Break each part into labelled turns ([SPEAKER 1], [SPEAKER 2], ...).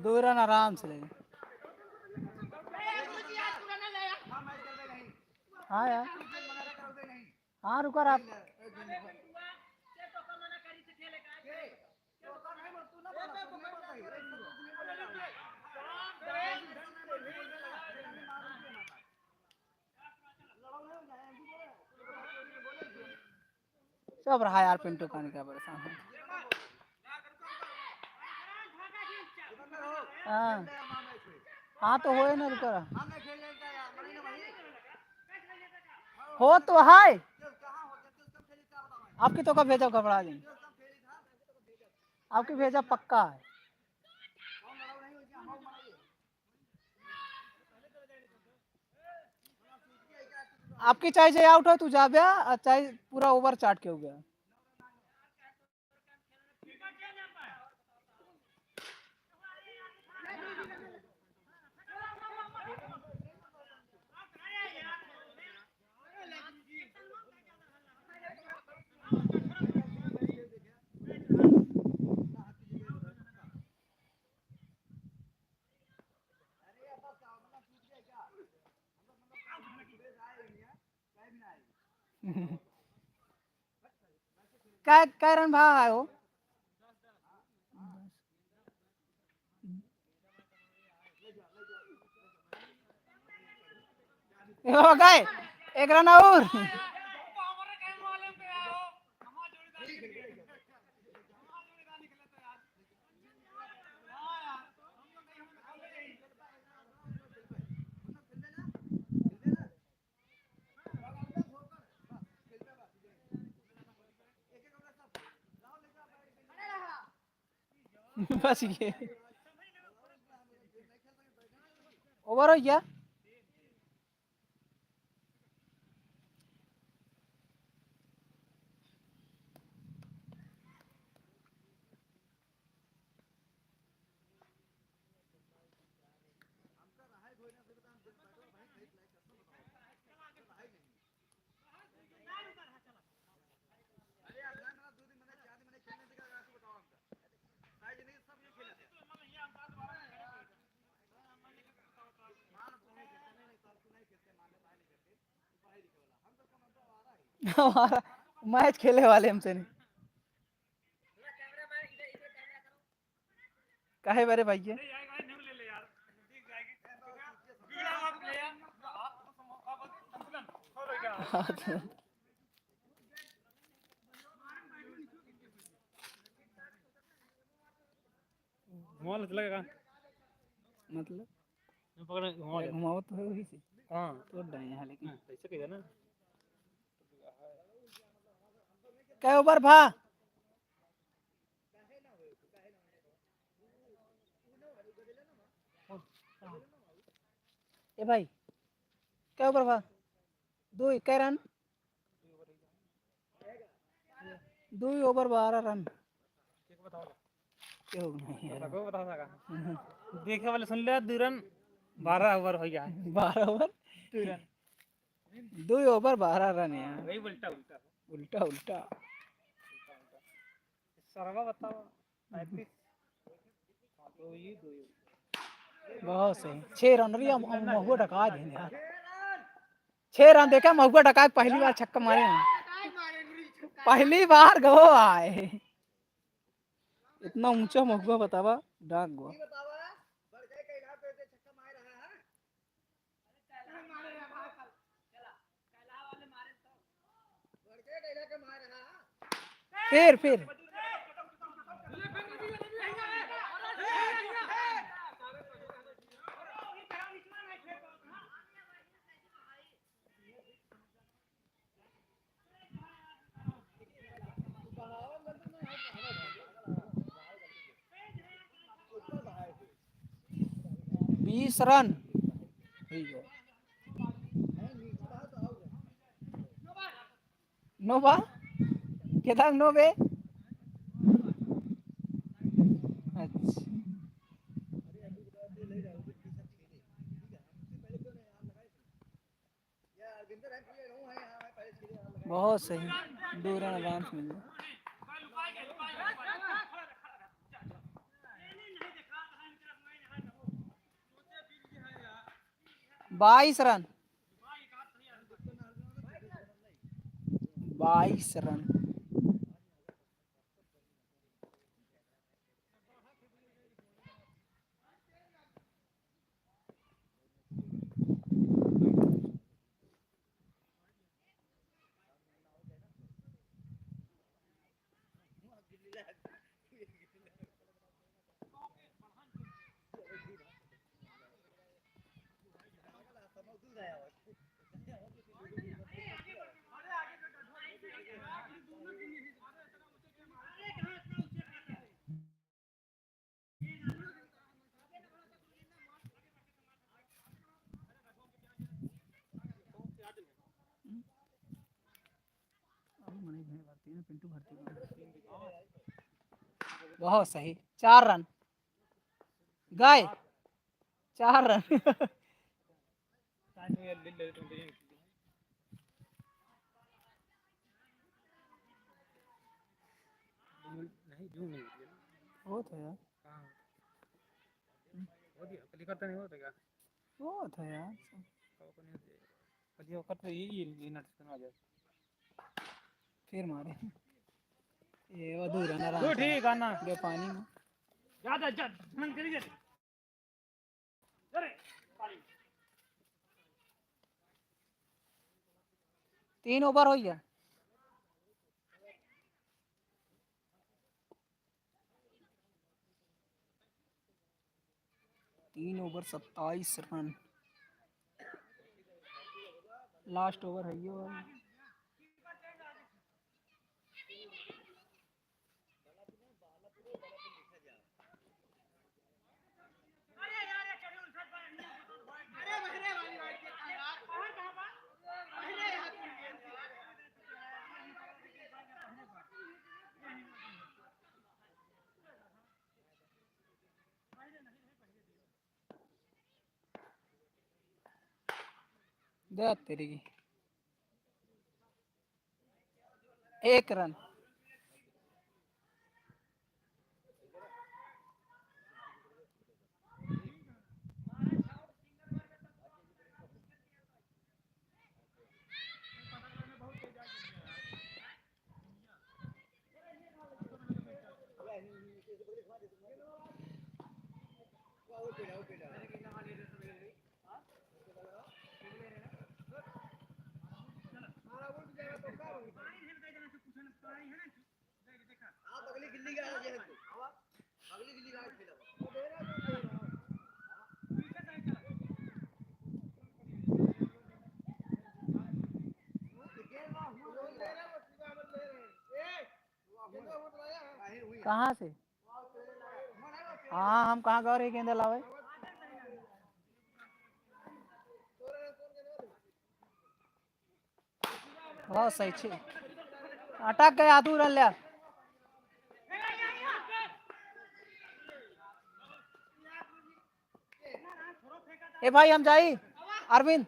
[SPEAKER 1] 2 run आराम से ले। हाँ यार, हाँ रुको आप। सब रहा यार, पिंटू खाने का परेशान है। हाँ हाँ तो हो ना, रुको हो तो हाय आपकी तो कब भेजा घबरा देंगे, आपकी भेजा पक्का है। आपकी चाहे आउट हो तू जा गया, चाहे पूरा ओवर चाट के हो गया। क्या रन भाग आए हो? गए 1 रन और। बस ये ओवर हो गया। हमारा मैच खेले वाले हमसे नहीं काहे बारे भाई ये
[SPEAKER 2] घुमा चलेगा
[SPEAKER 1] मतलब
[SPEAKER 2] पकड़
[SPEAKER 1] घुमाओ तो है वही से।
[SPEAKER 2] हाँ
[SPEAKER 1] तो डाई यहाँ लेकिन
[SPEAKER 2] ऐसे कहिए ना
[SPEAKER 1] क्या ओवर भा ए भाई क्या ओवर भा 2 क्या रन 2 ओवर 12 रन क्यों नहीं यार
[SPEAKER 2] बता सका देखे वाले सुन ले 2 रन 12 ओवर हो गया
[SPEAKER 1] 12 ओवर
[SPEAKER 2] 2 रन
[SPEAKER 1] 2 ओवर 12 रन यार
[SPEAKER 2] वही उल्टा उल्टा
[SPEAKER 1] उल्टा उल्टा
[SPEAKER 2] सरवा बताओ 35 तो ये 2
[SPEAKER 1] बहुत सही 6 रन भी महुआ टका दें यार 6 रन देखा महुआ टका पहली बार छक्का मारे हैं पहली बार गो आए इतना ऊंचा महुआ बतावा डाक गो फिर 20 रन नो बा केदार नो बे अच्छा बहुत सही 2 रन आराम से मिल गए 22 रन 22 रन बहुत सही 4 रन गए 4 रन वो तो यार वो तो यार फिर मारे ये अधूरा ना
[SPEAKER 2] तू ठीक है ना
[SPEAKER 1] गए पानी में
[SPEAKER 2] ज्यादा ज्यादा मन करिए अरे
[SPEAKER 1] 3 ओवर हो गया 3 ओवर 27 रन लास्ट ओवर है ये दे तेरी की 1 रन कहाँ से हाँ हम कहाँ गए गेंदा लावे बहुत सही छे अटक गए आधू रन लिया ए भाई हम जाई अरविंद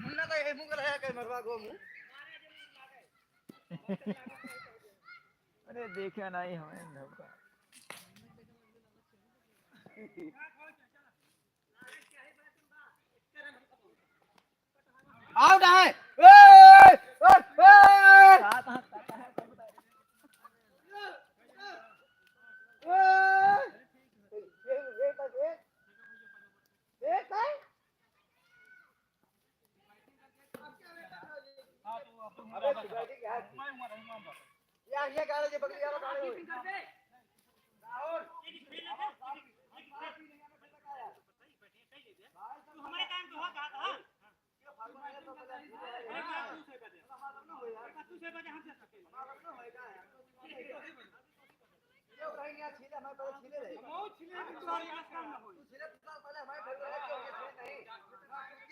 [SPEAKER 3] मुन्ना का ये मुंह कराया के मरवा गो मुंह
[SPEAKER 4] अरे देखा नहीं हमें धोखा
[SPEAKER 1] आउट है
[SPEAKER 4] सात हाथ
[SPEAKER 3] ये गाड़ी जे बकरी वाला गाड़ी होई राहुल
[SPEAKER 2] हमारे टाइम तो होगा था
[SPEAKER 3] ये उठाई यार छीले हमारे पहले छीले रहे वो छीले भी तो यार काम ना होई छीले तो पहले हमारे घर रहे क्यों ये नहीं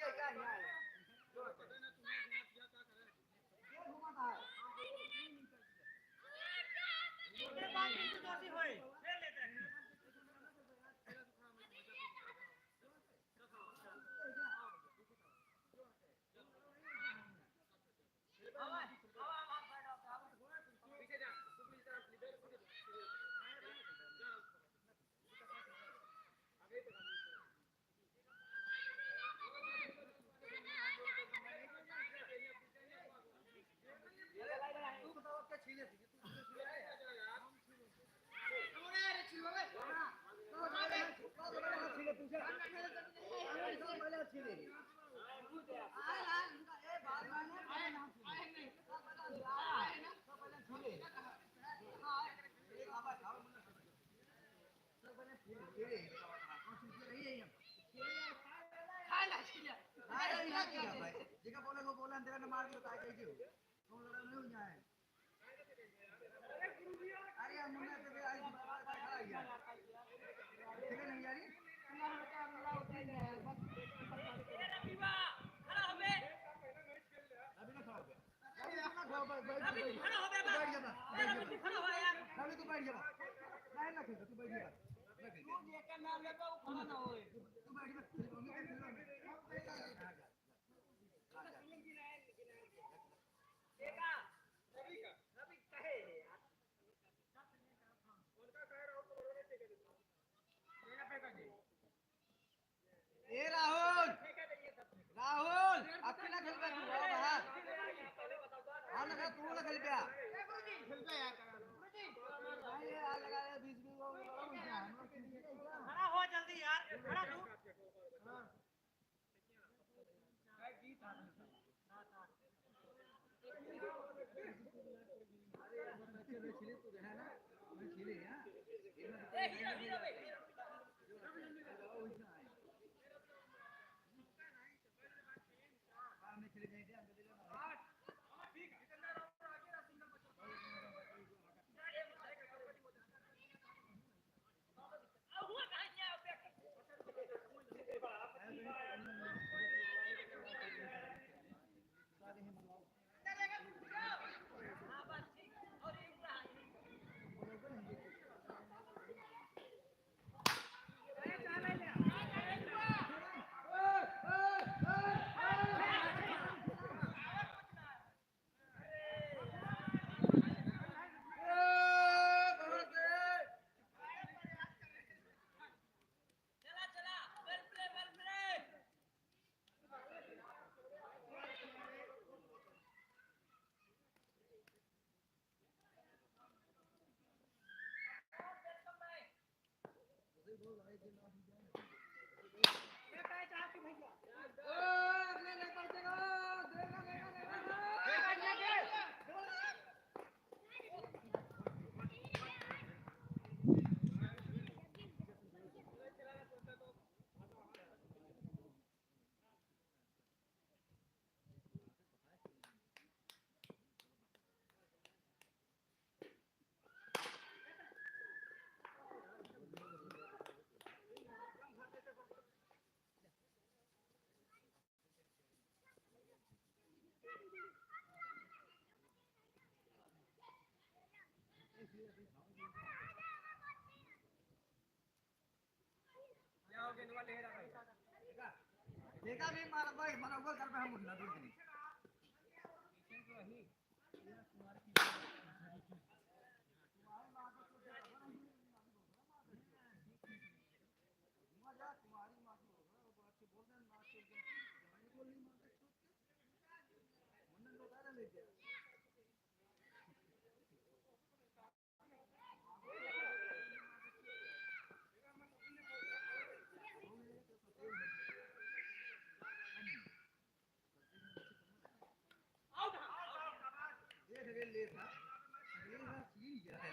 [SPEAKER 3] ये क्या नहीं आए ये घुमाता है ये बात की दोषी होई ले लेते हैं जिका बोले वो बोला तेरा न मार के बता कैसे हो तुम लड़ा नहीं हो जाए अरे यार मुन्ना तो आज खड़ा यार ठीक है नहीं यार खड़ा हो बे अभी ना खड़ा हो अभी ना खड़ा हो बैठ खड़ा हो बे खड़ा हो यार अभी तू बैठ जा नहीं ना खेल तू बैठ जा तू ये का नाम ले तो खड़ा ना होए तू बैठ जा ए राहुल राहुल अकेला खेल पे तू बाहर हां लगा तू लगा खेल पे खेल पे यार भाई यार लगा 20 खड़ा हो जल्दी यार खड़ा तू छिले तू है ना छिले हां ए हीरो हीरो देखा भी मारा भाई मारा ऊपर कर पे हम उठना दूर नहीं ले था ले था चीन गया है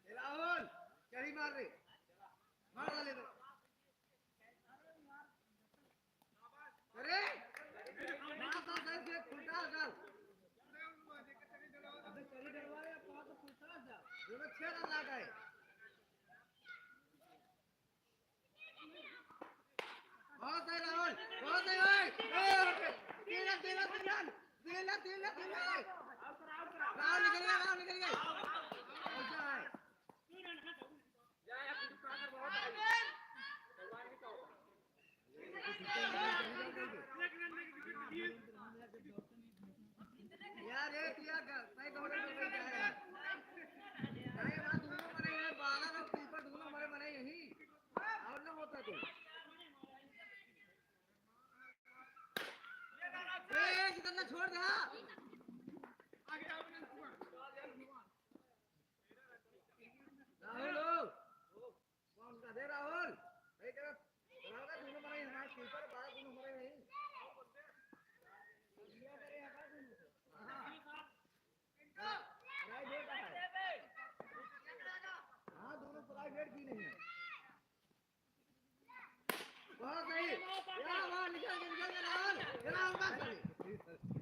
[SPEAKER 3] राहुल चढ़ी मार रे मार डाले तो अरे मार तो सर से खुलता डाल अबे चली डरवाए पास तो खुलता जा ये में 6 रन लगा है बहुत है राहुल बहुत है भाई तेरा तेरा तेरा तेरा तेरा तेरा राहुल निकल गया अच्छा है यार एक या मैं दौड़े में गया है नहीं बात दोनों मरे हैं बाला और कीपर दोनों मरे यही और ना होता तो ए कितना छोड़ दे राहुल कौन का दे राहुल भाई तेरा राहुल दोनों मरे हमारे कीपर बाला दोनों मरे नहीं हाँ दोनों प्राइवेट भी नहीं है बहुत सही यार वहाँ निकल के राहुल राहुल बस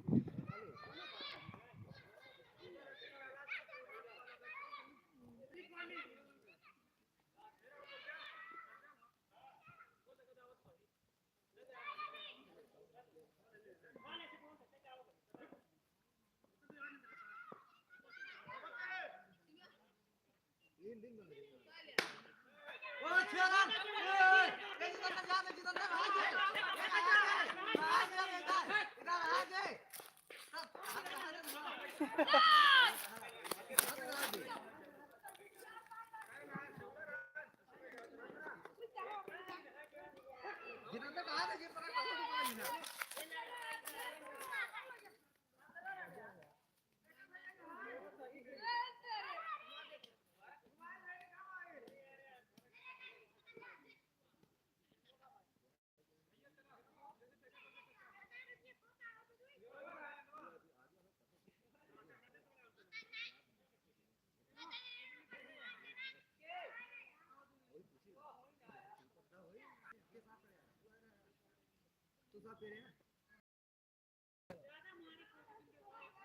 [SPEAKER 3] साथ दे रहे हैं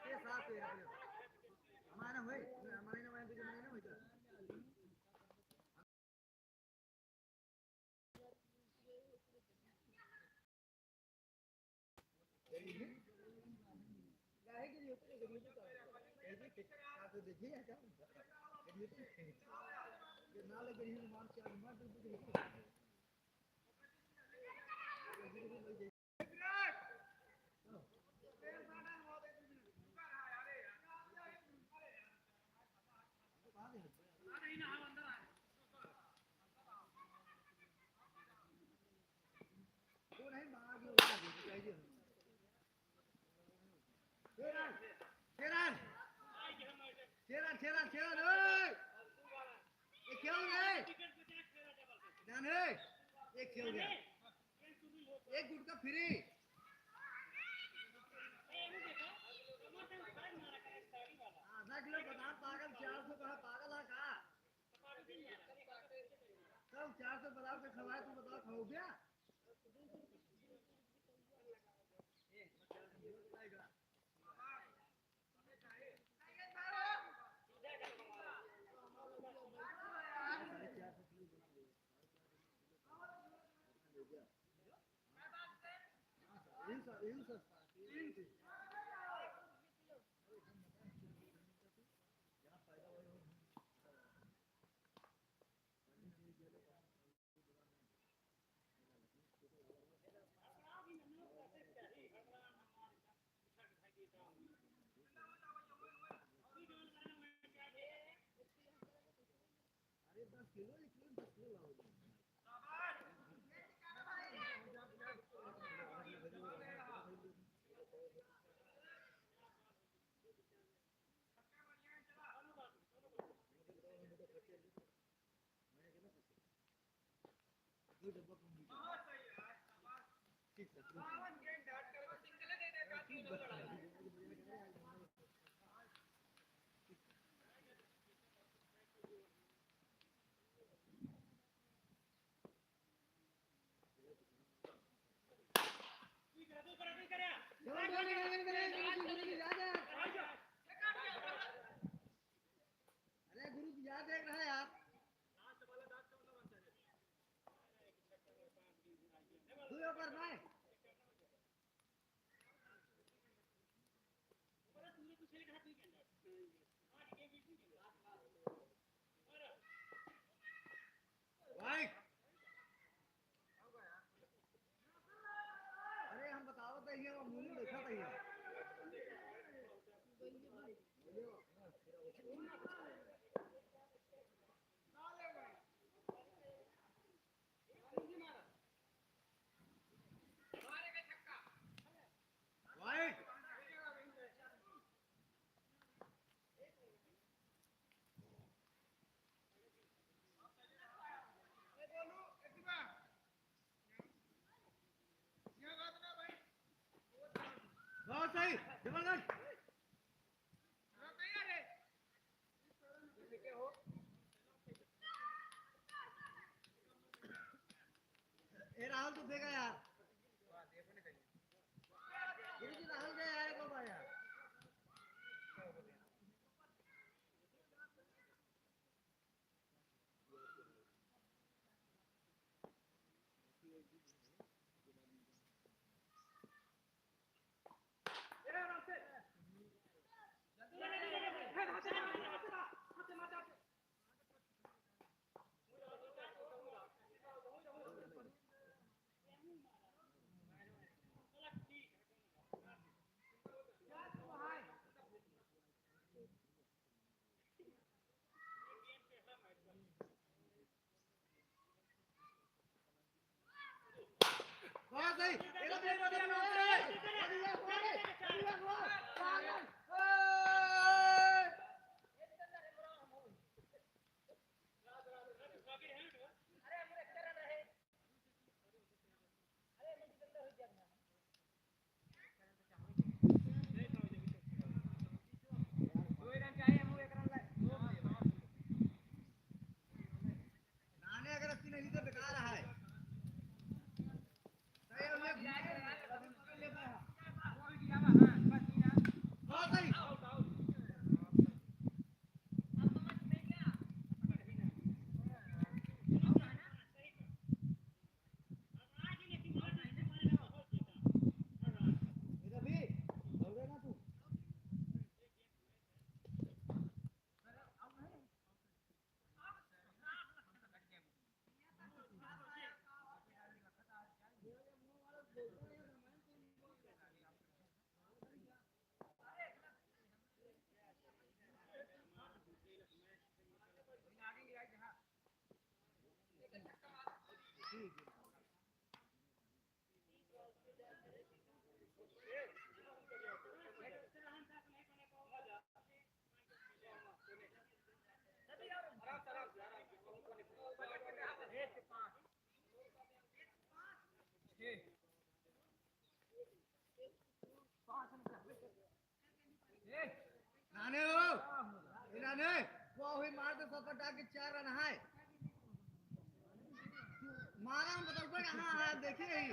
[SPEAKER 3] ये साथ दे रहे हैं हमारा भाई हमारे ना भाई ना भाई गाय के लिए उतरे गरीब तो देखिए क्या ये नाले के ही मार चार मार तो वो नहीं मार जो चाहिए शेरन शेरन शेरन शेरन शेरन ओए ये क्या हो गया ध्यान है ये क्या हो गया एक गुटका फ्री आधा किलो बादाम पागल 400 का पागल है का तब 400 बादाम का खवाए तू बताओ खाओ क्या अरे गुरु जी याद देख रहा है यार तू ऊपर भाई भाई अरे हम बताओ तो ये मुंह में देखा था ये भाई बहुत सही जबरदस्त ए राहुल तो फेंका यार गुरु जी राहुल गए यार को बार यार नाने हो नाने वो हुई मार तो सब पटा के 4 रन है मारा हम बताओ कहाँ है देखिए ही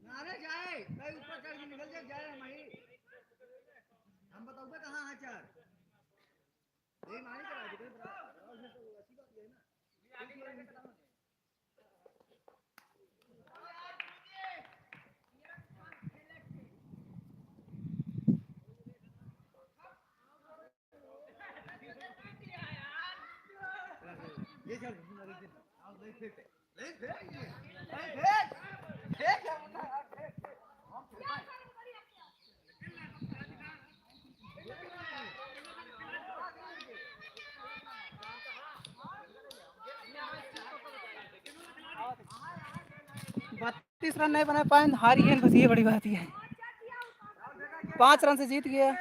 [SPEAKER 3] नाने जाए कहीं ऊपर चढ़ के निकल जाए हमारी हम बताओ कहाँ है 4 यही मारी करा दी ऐसी बात है ना ये चल आओ ले फेंक ले फेंक फेंक मुन्ना फेंक हम फेंक
[SPEAKER 1] बत्तीस रन नहीं बना पाए हारी है, बस ये बड़ी बात ही है। 5 रन से जीत गया।